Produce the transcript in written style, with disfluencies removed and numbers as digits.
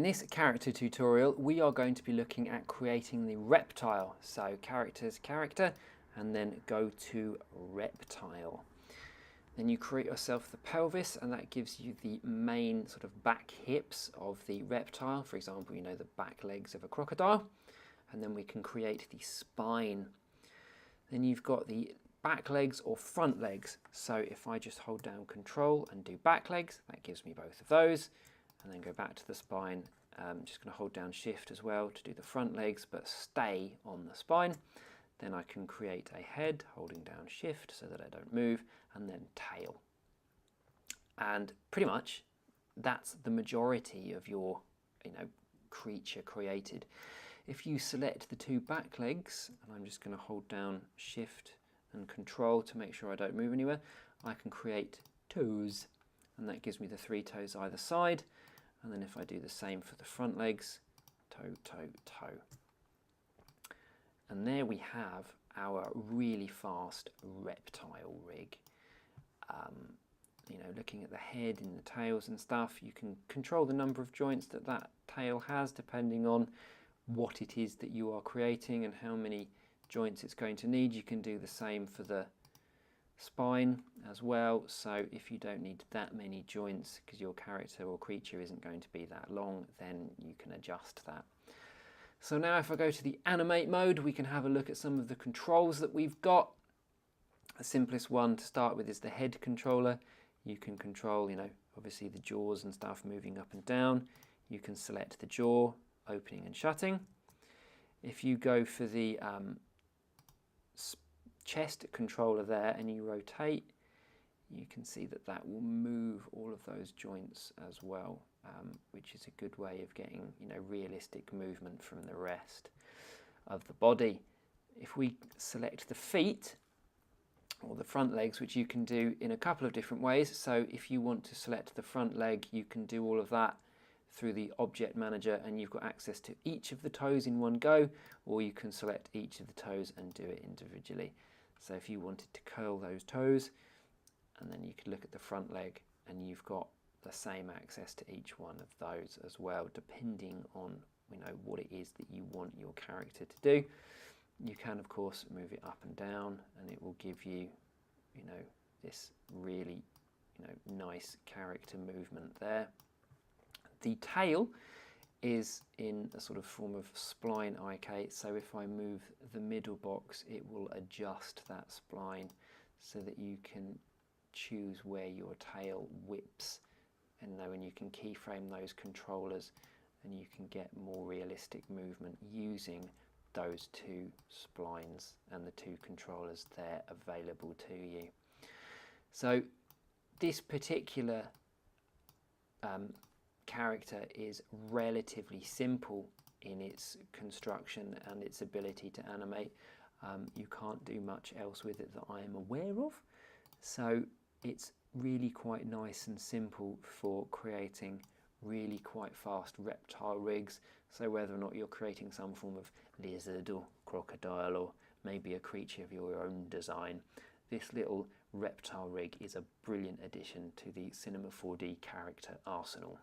in this character tutorial, we are going to be looking at creating the reptile. So characters, character, and then go to reptile. Then you create yourself the pelvis, and that gives you the main sort of back hips of the reptile. For example, you know, the back legs of a crocodile. And then we can create the spine. Then you've got the back legs or front legs. So if I just hold down Control and do back legs, that gives me both of those. And then go back to the spine. I'm just going to hold down Shift as well to do the front legs, but stay on the spine. Then I can create a head, holding down Shift so that I don't move, and then tail. And pretty much that's the majority of your, creature created. If you select the two back legs, and I'm just going to hold down Shift and Control to make sure I don't move anywhere, I can create toes, and that gives me the 3 toes either side. And then if I do the same for the front legs, toe, toe, toe. And there we have our really fast reptile rig. Looking at the head and the tails and stuff, you can control the number of joints that that tail has depending on what it is that you are creating and how many joints it's going to need. You can do the same for the spine as well, so if you don't need that many joints because your character or creature isn't going to be that long, then you can adjust that. So now if I go to the animate mode, we can have a look at some of the controls that we've got. The simplest one to start with is the head controller. You can control, obviously the jaws and stuff moving up and down. You can select the jaw opening and shutting. If you go for the chest controller there and you rotate, you can see that that will move all of those joints as well, which is a good way of getting realistic movement from the rest of the body. If we select the feet or the front legs, which you can do in a couple of different ways, so if you want to select the front leg, you can do all of that through the object manager and you've got access to each of the toes in one go, or you can select each of the toes and do it individually. So if you wanted to curl those toes, and then you could look at the front leg and you've got the same access to each one of those as well, depending on what it is that you want your character to do. You can of course move it up and down and it will give you this really nice character movement there. The tail is in a sort of form of spline IK, so if I move the middle box it will adjust that spline so that you can choose where your tail whips, and you can keyframe those controllers and you can get more realistic movement using those two splines and the two controllers there available to you. So this particular character is relatively simple in its construction and its ability to animate. You can't do much else with it that I am aware of, so it's really quite nice and simple for creating really quite fast reptile rigs. So whether or not you're creating some form of lizard or crocodile or maybe a creature of your own design, this little reptile rig is a brilliant addition to the Cinema 4D character arsenal.